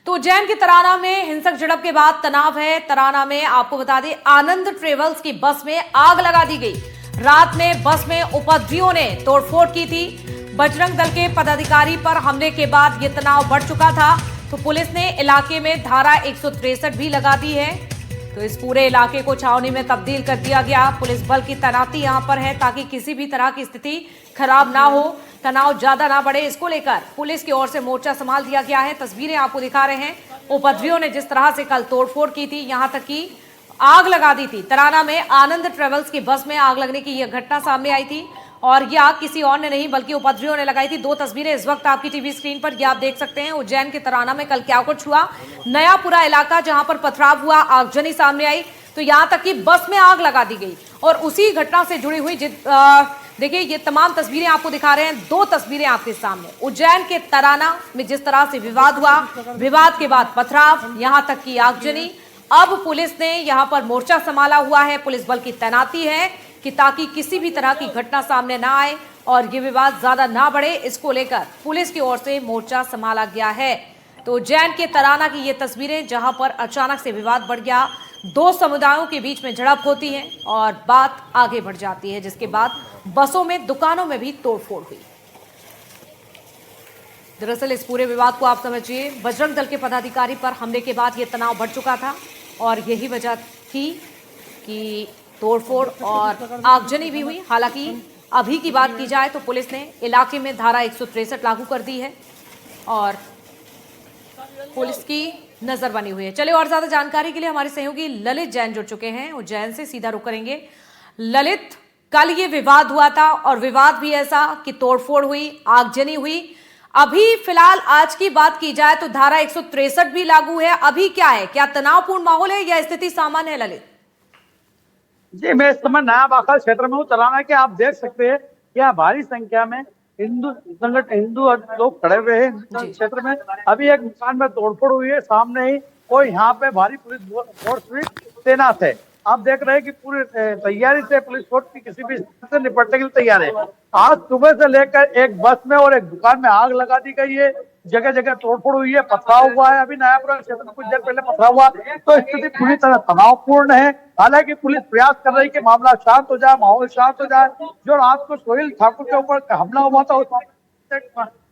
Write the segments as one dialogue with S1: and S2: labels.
S1: तो उज्जैन के तराना में हिंसक झड़प के बाद तनाव है। तराना में आपको बता दें, आनंद ट्रेवल्स की बस में आग लगा दी गई। रात में बस में उपद्रवियों ने तोड़फोड़ की थी। बजरंग दल के पदाधिकारी पर हमले के बाद यह तनाव बढ़ चुका था, तो पुलिस ने इलाके में धारा 163 भी लगा दी है। तो इस पूरे इलाके को छावनी में तब्दील कर दिया गया। पुलिस बल की तैनाती यहां पर है ताकि किसी भी तरह की स्थिति खराब ना हो, तनाव ज्यादा ना बढ़े। इसको लेकर पुलिस की ओर से मोर्चा संभाल दिया गया है। तस्वीरें आपको दिखा रहे हैं। उपद्रवियों ने जिस तरह से कल तोड़फोड़ की थी, यहां तक कि आग लगा दी थी। तराना में आनंद ट्रेवल्स की बस में आग लगने की यह घटना सामने आई थी और यह आग किसी और ने नहीं बल्कि उपद्रवियों ने लगाई थी। दो तस्वीरें इस वक्त आपकी टीवी स्क्रीन पर ये आप देख सकते हैं। उज्जैन के तराना में कल क्या कुछ हुआ, नया पूरा इलाका जहां पर पथराव हुआ, आगजनी सामने आई, तो यहां तक कि बस में आग लगा दी गई। और उसी घटना से जुड़ी हुई देखिए ये तमाम तस्वीरें आपको दिखा रहे हैं। दो तस्वीरें आपके सामने, उज्जैन के तराना में जिस तरह से विवाद हुआ, विवाद के बाद पथराव, यहां तक की आगजनी। अब पुलिस ने यहां पर मोर्चा संभाला हुआ है। पुलिस बल की तैनाती है कि ताकि किसी भी तरह की घटना सामने ना आए और ये विवाद ज्यादा ना बढ़े, इसको लेकर पुलिस की ओर से मोर्चा संभाला गया है। तो उज्जैन के तराना की ये तस्वीरें जहां पर अचानक से विवाद बढ़ गया, दो समुदायों के बीच में झड़प होती है और बात आगे बढ़ जाती है, जिसके बाद बसों में, दुकानों में भी तोड़फोड़ हुई। दरअसल इस पूरे विवाद को आप समझिए, बजरंग दल के पदाधिकारी पर हमले के बाद यह तनाव बढ़ चुका था और यही वजह थी कि तोड़फोड़ और आगजनी भी हुई। हालांकि अभी की बात की जाए तो पुलिस ने इलाके में धारा 163 लागू कर दी है और पुलिस की नजर बनी हुई है। चले और ज्यादा जानकारी के लिए हमारे सहयोगी ललित जैन जुड़ चुके हैं। उज्जैन से सीधा रुख करेंगे। ललित, कल ये विवाद हुआ था और विवाद भी ऐसा कि तोड़फोड़ हुई, आगजनी हुई। अभी फिलहाल आज की बात की जाए तो धारा 163 भी लागू है। अभी क्या है, क्या तनावपूर्ण माहौल है या स्थिति सामान्य है? ललित
S2: जी, मैं इस समय नया बाखल क्षेत्र में हूँ। तराना के आप देख सकते हैं यहाँ भारी संख्या में हिंदू लोग खड़े हुए हैं क्षेत्र में। अभी एक दुकान में तोड़फोड़ हुई है सामने ही, और यहाँ पे भारी पुलिस फोर्स भी तैनात है। आप देख रहे हैं कि पूरी तैयारी से पुलिस फोर्स की किसी भी स्थिति से निपटने के लिए तैयार है। आज सुबह से लेकर एक बस में और एक दुकान में आग लगा दी गई है। जगह जगह तोड़फोड़ हुई है, पथराव हुआ है। अभी नयापुरा क्षेत्र में कुछ देर पहले पथराव हुआ, तो स्थिति पूरी तरह तनावपूर्ण है। हालांकि पुलिस प्रयास कर रही है कि मामला शांत हो जाए, माहौल शांत हो जाए। जो रात को सोहेल ठाकुर के ऊपर हमला हुआ था, उस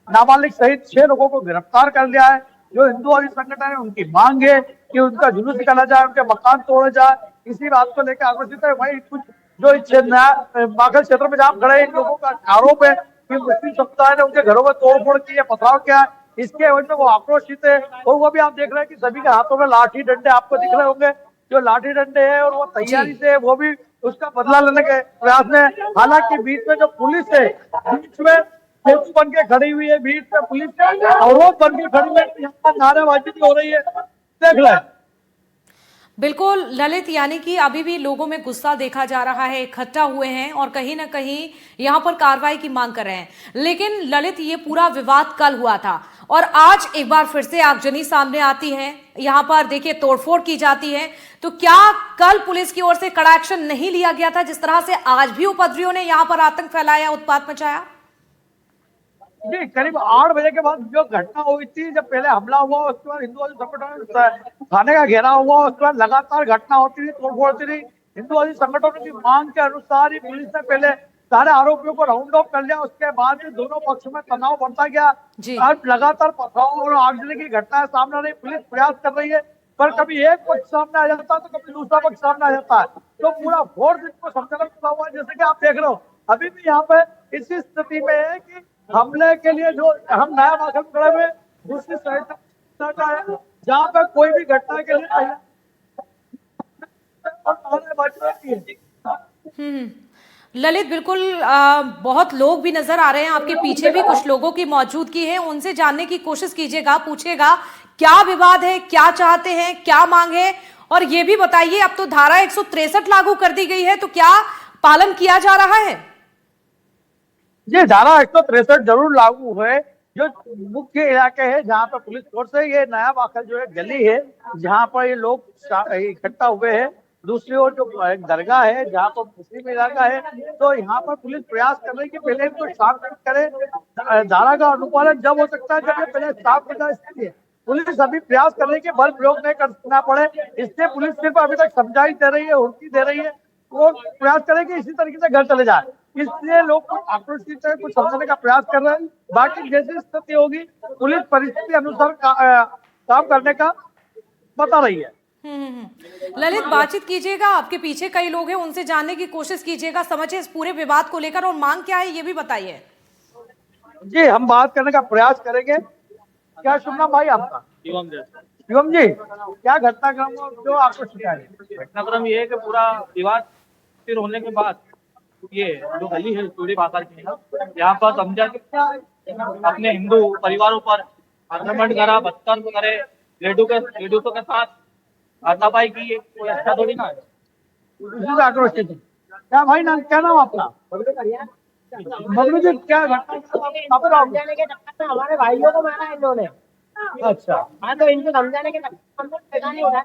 S2: नाबालिग सहित 6 लोगों को गिरफ्तार कर लिया है। जो हिंदुवादी संगठन है, उनकी मांग है कि उनका जुलूस निकाला जाए, उनके मकान तोड़े जाए। इसी बात को लेकर आक्रोशित है। वही कुछ जो बाघल क्षेत्र में जहाँ खड़े इन लोगों का आरोप है कि मुस्लिम समुदाय ने उनके घरों में तोड़फोड़ की है, पथराव किया है, इसके वजह से वो आक्रोशित है। और वो भी आप देख रहे हैं कि सभी के हाथों में लाठी डंडे आपको दिख रहे होंगे। जो लाठी डंडे है और वो तैयारी से वो भी उसका बदला लेने के प्रयास में। हालांकि बीच में जो पुलिस है, बीच में सेतु बन के खड़ी हुई है, बीच में पुलिस अवरोध बन के खड़ी है, यहाँ पर नारेबाजी भी हो रही है। देख रहे हैं।
S1: बिल्कुल ललित, यानी कि अभी भी लोगों में गुस्सा देखा जा रहा है, इकट्ठा हुए हैं और कहीं ना कहीं यहां पर कार्रवाई की मांग कर रहे हैं। लेकिन ललित, ये पूरा विवाद कल हुआ था और आज एक बार फिर से आगजनी सामने आती है, यहां पर देखिए तोड़फोड़ की जाती है। तो क्या कल पुलिस की ओर से कड़ा एक्शन नहीं लिया गया था, जिस तरह से आज भी उपद्रवियों ने यहां पर आतंक फैलाया, उत्पात मचाया?
S2: जी, करीब 8 बजे के बाद जो घटना हुई थी, जब पहले हमला हुआ, उसके बाद हिंदुवादी संगठन थाने का घेराव हुआ, उसके बाद लगातार घटना होती थी, तोड़फोड़ होती थी। हिंदुवादी संगठनों की मांग के अनुसार ही पुलिस ने पहले सारे आरोपियों को राउंड ऑफ कर लिया। उसके बाद ही दोनों पक्षों में तनाव बढ़ता गया। आज लगातार पथराव और आगजनी की घटना सामने आ रही। पुलिस प्रयास कर रही है, पर कभी एक पक्ष सामने आ जाता है तो कभी दूसरा पक्ष सामने आ जाता है। तो पूरा फोर्स इसको समझाना पड़ा हुआ है। जैसे कि आप देख रहे हो, अभी भी यहाँ पे इसी स्थिति में है कि हमले के लिए जो हम नया बाखल खड़े हुए, दूसरी साइड का है जहाँ पे कोई भी घटना के लिए
S1: ललित, बिल्कुल बहुत लोग भी नजर आ रहे हैं, आपके पीछे भी कुछ लोगों की मौजूदगी है, उनसे जानने की कोशिश कीजिएगा, पूछेगा क्या विवाद है, क्या चाहते हैं, क्या मांग है। और ये भी बताइए, अब तो धारा 163 लागू कर दी गई है, तो क्या पालन किया जा रहा है?
S2: ये धारा 163 जरूर लागू है। जो मुख्य इलाके है जहाँ पर पुलिस फोर्स है, ये नया बाखल जो है गली है जहाँ पर ये लोग इकट्ठा हुए हैं। दूसरी ओर जो एक दरगाह है जहाँ पर मुस्लिम इलाका है, तो यहाँ पर पुलिस प्रयास कर रही है कि पहले इनको शांत करे। धारा का अनुपालन जब हो सकता है जब ये पहले साफ हो जाए स्थिति है, पुलिस अभी प्रयास कर रही है कि बल प्रयोग नहीं करना पड़े, इसलिए पुलिस सिर्फ अभी तक समझाई दे रही है, हुड़की दे रही है। वो प्रयास करे कि इसी तरीके से घर चले जाए, इसलिए लोग कुछ आक्रोशित है, कुछ समझाने का प्रयास कर रहे हैं। बाकी जैसी स्थिति होगी पुलिस परिस्थिति अनुसार काम करने का बता रही है।
S1: ललित, बातचीत कीजिएगा, आपके पीछे कई लोग हैं, उनसे जानने की कोशिश कीजिएगा, समझिए इस पूरे विवाद को लेकर और मांग क्या है ये भी बताइए।
S2: जी, हम बात करने का प्रयास करेंगे। क्या शुभ नाम भाई आपका? शिवम जी, क्या घटनाक्रम जो आपको शिकायत है?
S3: घटनाक्रम ये है कि पूरा विवाद फिर होने के बाद ये जो गली है चूड़ी बाजार की, यहाँ पर समझा कि अपने हिंदू परिवारों पर आक्रमण करा, बदतमीज करे, लेडीजों के साथ हाथापाई की, ये कोई अच्छा थोड़ी ना है।
S2: इसी से आक्रोशित है। क्या भाई नाम, क्या नाम आपका? मगरू जी, क्या घटना
S4: समझाने के चक्कर में हमारे भाइयों को मारा इन्होंने।
S2: अच्छा,
S4: हाँ, तो इनको समझाने के चक्कर में पैसा नहीं उठाया,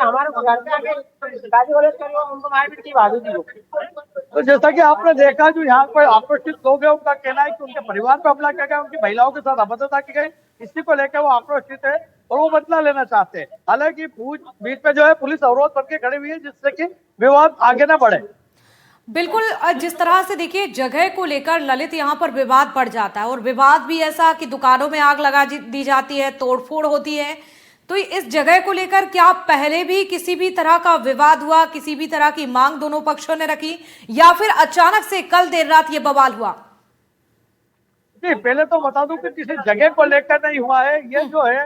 S4: हमारे घर पे आके गाली गलौज करी और उनको मारपीट की भाभी थी।
S2: तो जैसा कि आपने देखा, जो यहाँ पर आक्रोशित लोग हैं उनका कहना है कि उनके परिवार पर हमला किया गया, उनकी महिलाओं के साथ अभद्रता की गई, इसी को लेकर वो आक्रोशित है और वो बदला लेना चाहते हैं। हालांकि बीच में जो है पुलिस अवरोध करके खड़ी हुई है, जिससे कि विवाद आगे न बढ़े।
S1: बिल्कुल, जिस तरह से देखिए जगह को लेकर ललित यहाँ पर विवाद बढ़ जाता है और विवाद भी ऐसा कि दुकानों में आग लगा दी जाती है, तोड़फोड़ होती है। तो इस जगह को लेकर क्या पहले भी किसी भी तरह का विवाद हुआ, किसी भी तरह की मांग दोनों पक्षों ने रखी, या फिर अचानक से कल देर रात ये बवाल हुआ?
S2: जी, पहले तो बता दूं कि किसी जगह को लेकर नहीं हुआ है। ये जो है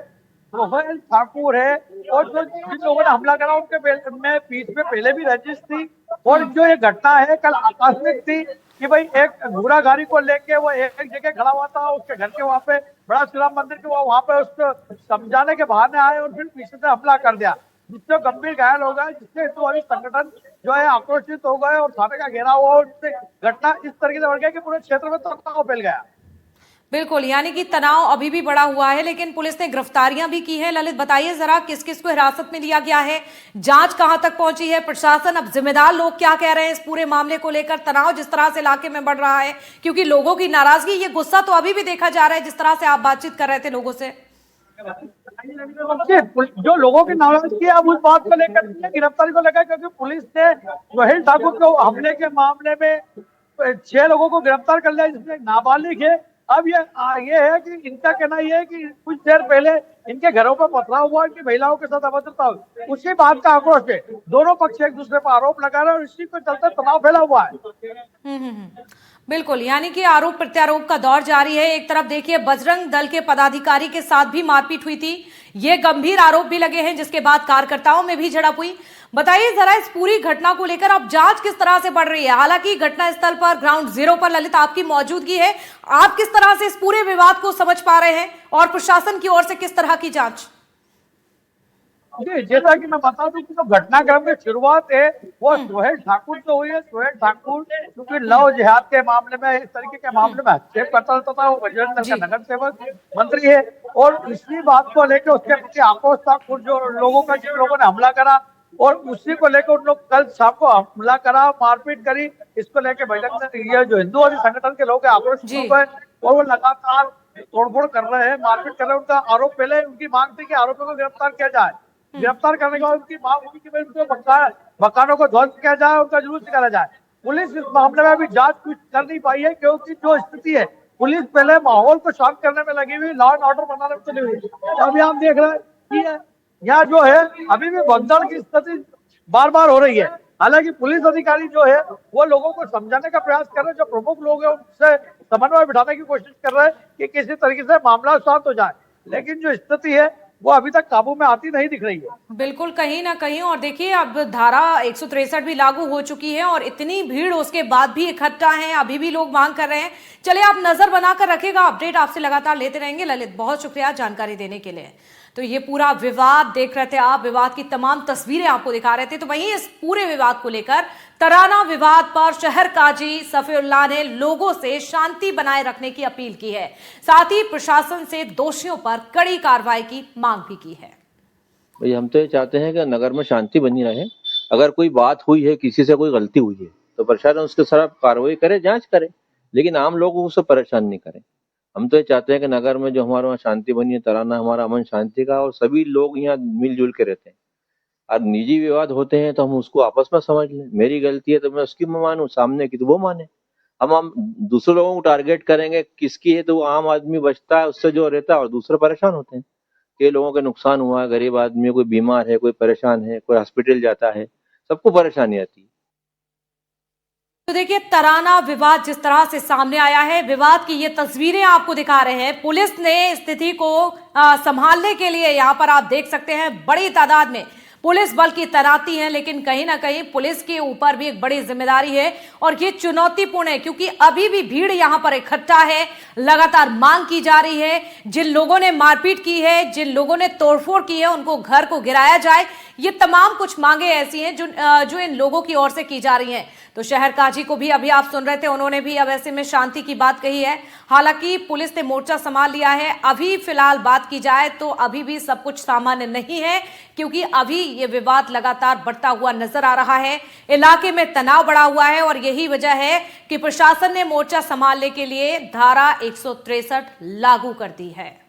S2: सोहेल ठाकुर है और जो जिन लोगों ने हमला करा उनके में बीच में पहले भी रंजिश थी। और जो ये घटना है कल आकस्मिक थी कि भाई एक घोड़ा गाड़ी को लेके वो एक जगह खड़ा हुआ था, उसके घर के वहां पे बड़ा श्री राम मंदिर के वहां पे उसको समझाने के बहाने आए और फिर पीछे से हमला कर दिया, जिससे गंभीर घायल हो गए, जिससे हिंदुवादी संगठन जो है आक्रोशित हो गए और थाने का घेराव हुआ और घटना इस तरीके से बढ़ गया कि पूरे क्षेत्र में तनाव फैल गया।
S1: बिल्कुल, यानी कि तनाव अभी भी बढ़ा हुआ है, लेकिन पुलिस ने गिरफ्तारियां भी की हैं। ललित, बताइए जरा किस किस को हिरासत में लिया गया है, जांच कहां तक पहुंची है, प्रशासन, अब जिम्मेदार लोग क्या कह रहे हैं इस पूरे मामले को लेकर, तनाव जिस तरह से इलाके में बढ़ रहा है, क्योंकि लोगों की नाराजगी, ये गुस्सा तो अभी भी देखा जा रहा है जिस तरह से आप बातचीत कर रहे थे लोगों से।
S2: जो लोगों की नाराजगी है, अब उस बात को लेकर गिरफ्तारी को लेकर, क्योंकि पुलिस ने सोहेल ठाकुर को हमले के मामले में 6 लोगों को गिरफ्तार कर लिया, जिसमें नाबालिग है। अब ये है कि इनका कहना यह है कि कुछ देर पहले इनके घरों पर पथराव हुआ, इनकी महिलाओं के साथ अभद्रता हुई, उसी बात का आक्रोश है। दोनों पक्ष एक दूसरे पर आरोप लगा रहे हैं और इसी को चलते तनाव फैला हुआ है।
S1: बिल्कुल, यानी कि आरोप प्रत्यारोप का दौर जारी है। एक तरफ देखिए बजरंग दल के पदाधिकारी के साथ भी मारपीट हुई थी, ये गंभीर आरोप भी लगे हैं, जिसके बाद कार्यकर्ताओं में भी झड़प हुई। बताइए जरा इस पूरी घटना को लेकर अब जांच किस तरह से बढ़ रही है? हालांकि घटनास्थल पर ग्राउंड जीरो पर ललित आपकी मौजूदगी है, आप किस तरह से इस पूरे विवाद को समझ पा रहे हैं और प्रशासन की ओर से किस तरह की जांच?
S2: जी, जैसा कि मैं बता दूं कि जो घटनाक्रम की शुरुआत है वो सोहेल ठाकुर से हुई है। सोहेल ठाकुर क्योंकि लव जिहाद के मामले में, इस तरीके के मामले में हस्तक्षेप करता था, वो बजरंग दल का नगर सेवक मंत्री है और इसी बात को लेकर उसके प्रति आक्रोश था कुछ जो लोगों का, जिन लोगों ने हमला करा और उसी को लेकर उन लोग कल शाम को हमला करा, मारपीट करी। इसको लेकर बजरंग दल, जो हिंदुवादी संगठन के लोग आक्रोशित हो गए और वो लगातार तोड़फोड़ कर रहे हैं, मारपीट कर रहे हैं। उनका आरोप, पहले उनकी मांग थी कि आरोपियों को गिरफ्तार किया जाए, गिरफ्तार करने के बाद उनकी मांग हुई कि भाई उनको मकानों को ध्वस्त किया जाए, उनका जुलूस निकाला जाए। पुलिस इस मामले में अभी जांच कुछ कर नहीं पाई है, क्योंकि जो स्थिति है पुलिस पहले माहौल को शांत करने में लगी हुई, लॉ एंड ऑर्डर बनाने में चली हुई। अभी आप देख रहे हैं कि यहाँ जो है अभी भी भगदड़ की स्थिति बार बार हो रही है। हालांकि पुलिस अधिकारी जो है वो लोगों को समझाने का प्रयास कर रहे हैं, जो प्रमुख लोग हैं उनसे समन्वय बिठाने की कोशिश कर रहे हैं कि किसी तरीके से मामला शांत हो जाए, लेकिन जो स्थिति है वो अभी तक काबू में आती नहीं दिख रही है।
S1: बिल्कुल, कहीं ना कहीं। और देखिए अब धारा 163 भी लागू हो चुकी है और इतनी भीड़ उसके बाद भी इकट्ठा है, अभी भी लोग मांग कर रहे हैं। चलिए आप नजर बनाकर रखेगा, अपडेट आपसे लगातार लेते रहेंगे। ललित, बहुत शुक्रिया जानकारी देने के लिए। तो ये पूरा विवाद देख रहे थे आप, विवाद की तमाम तस्वीरें आपको दिखा रहे थे। तो वहीं इस पूरे विवाद को लेकर तराना विवाद पर शहर काजी सफीउल्लाह ने लोगों से शांति बनाए रखने की अपील की है, साथ ही प्रशासन से दोषियों पर कड़ी कार्रवाई की मांग भी की है।
S5: भाई हम तो ये चाहते हैं कि नगर में शांति बनी रहे। अगर कोई बात हुई है, किसी से कोई गलती हुई है, तो प्रशासन उसके खिलाफ कार्रवाई करे, जांच करे, लेकिन आम लोगों को उससे परेशान नहीं करें। हम तो ये चाहते हैं कि नगर में जो हमारे वहाँ शांति बनी है, तराना हमारा अमन शांति का, और सभी लोग यहाँ मिलजुल के रहते हैं। और निजी विवाद होते हैं तो हम उसको आपस में समझ लें। मेरी गलती है तो मैं उसकी मानूं, सामने की तो वो माने। हम दूसरे लोगों को टारगेट करेंगे किसकी है, तो वो आम आदमी बचता है उससे जो रहता है, और दूसरे परेशान होते हैं। कई लोगों के नुकसान हुआ है, गरीब आदमी, कोई बीमार है, कोई परेशान है, कोई हॉस्पिटल जाता है, सबको परेशानी आती है।
S1: तो देखिए, तराना विवाद जिस तरह से सामने आया है, विवाद की ये तस्वीरें आपको दिखा रहे हैं। पुलिस ने स्थिति को संभालने के लिए यहां पर आप देख सकते हैं बड़ी तादाद में पुलिस बल की तैनाती है, लेकिन कहीं ना कहीं पुलिस के ऊपर भी एक बड़ी जिम्मेदारी है और ये चुनौतीपूर्ण है, क्योंकि अभी भी भीड़ यहां पर इकट्ठा है। लगातार मांग की जा रही है, जिन लोगों ने मारपीट की है, जिन लोगों ने तोड़फोड़ की है, उनको घर को गिराया जाए। ये तमाम कुछ मांगे ऐसी हैं जो इन लोगों की ओर से की जा रही हैं। तो शहर काजी को भी अभी आप सुन रहे थे, उन्होंने भी अब ऐसे में शांति की बात कही है। हालांकि पुलिस ने मोर्चा संभाल लिया है। अभी फिलहाल बात की जाए तो अभी भी सब कुछ सामान्य नहीं है, क्योंकि अभी ये विवाद लगातार बढ़ता हुआ नजर आ रहा है। इलाके में तनाव बढ़ा हुआ है और यही वजह है कि प्रशासन ने मोर्चा संभालने के लिए धारा 163 लागू कर दी है।